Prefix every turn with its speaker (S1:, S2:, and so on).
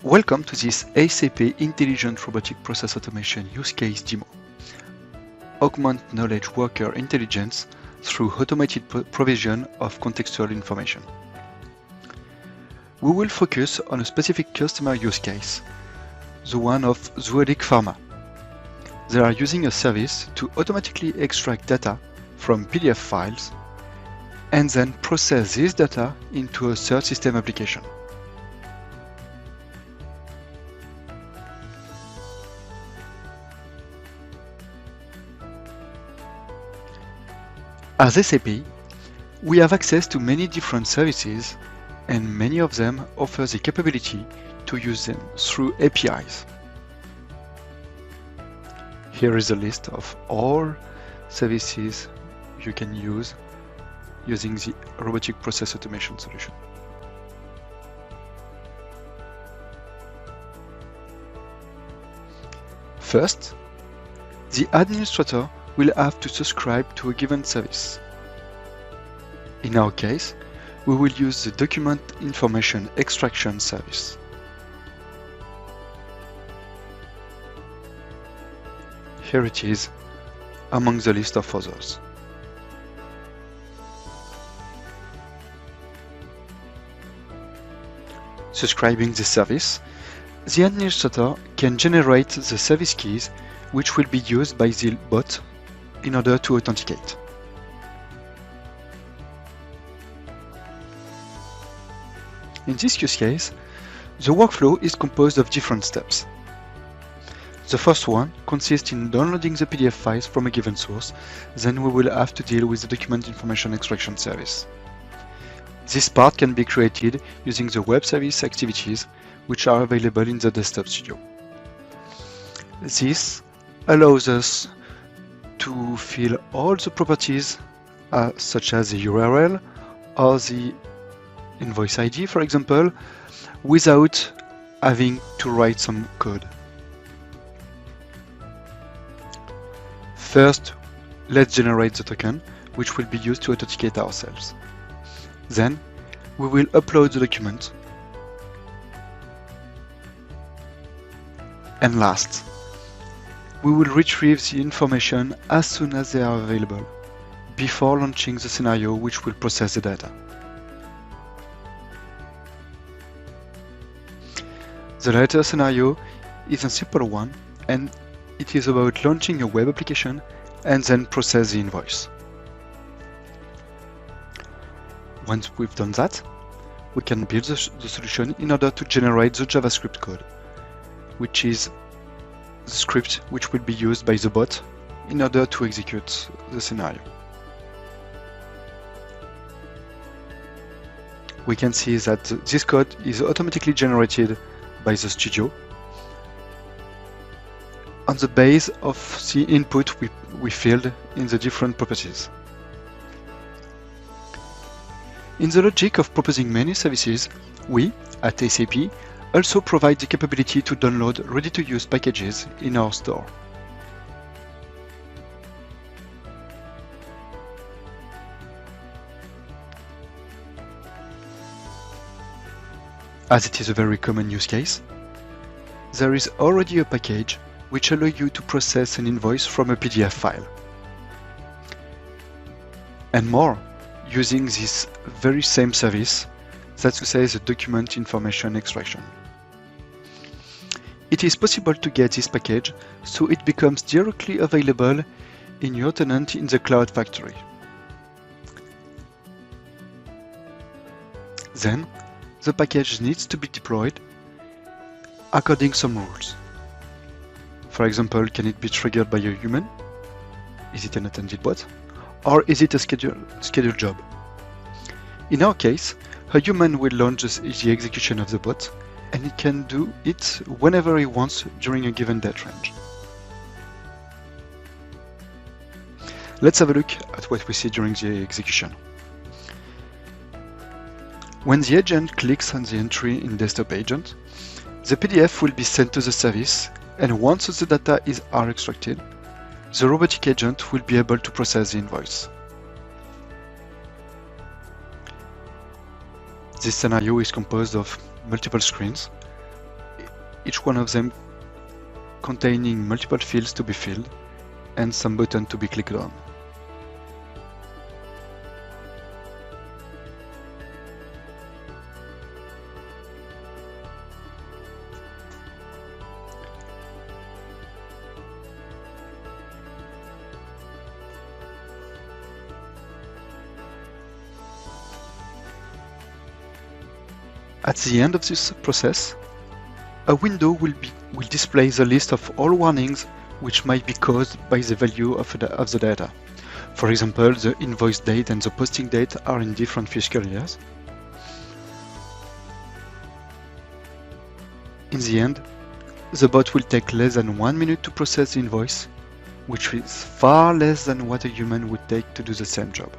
S1: Welcome to this ASAP Intelligent Robotic Process Automation use case demo. Augment knowledge worker intelligence through automated provision of contextual information. We will focus on a specific customer use case, the one of Zoodic Pharma. They are using a service to automatically extract data from PDF files and then process this data into a third system application. As SAP, we have access to many different services, and many of them offer the capability to use them through APIs. Here is a list of all services you can use using the robotic process automation solution. First, the administrator will have to subscribe to a given service. In our case, we will use the document information extraction service. Here it is among the list of others. Subscribing the service, the administrator can generate the service keys which will be used by the bot in order to authenticate. In this use case, the workflow is composed of different steps. The first one consists in downloading the PDF files from a given source, then we will have to deal with the document information extraction service. This part can be created using the web service activities which are available in the Desktop Studio. This allows us to fill all the properties such as the URL or the invoice ID, for example, without having to write some code. First, let's generate the token, which will be used to authenticate ourselves. Then, we will upload the document. And last, we will retrieve the information as soon as they are available, before launching the scenario which will process the data. The latter scenario is a simple one, and it is about launching a web application and then process the invoice. Once we've done that, we can build the solution in order to generate the JavaScript code, which is the script which will be used by the bot in order to execute the scenario. We can see that this code is automatically generated by the studio on the base of the input we filled in the different properties. In the logic of proposing many services, we, at SAP, also provide the capability to download ready-to-use packages in our store. As it is a very common use case, there is already a package which allows you to process an invoice from a PDF file. And more, using this very same service, that's to say the document information extraction. It is possible to get this package so it becomes directly available in your tenant in the Cloud Factory. Then, the package needs to be deployed according to some rules. For example, can it be triggered by a human? Is it an attended bot? Or is it a scheduled job? In our case, a human will launch the execution of the bot, and it can do it whenever he wants during a given date range. Let's have a look at what we see during the execution. When the agent clicks on the entry in Desktop Agent, the PDF will be sent to the service, and once the data are extracted, the robotic agent will be able to process the invoice. This scenario is composed of multiple screens each one of them containing multiple fields to be filled and some button to be clicked on. At the end of this process, a window will display the list of all warnings which might be caused by the value of the data. For example, the invoice date and the posting date are in different fiscal years. In the end, the bot will take less than 1 minute to process the invoice, which is far less than what a human would take to do the same job.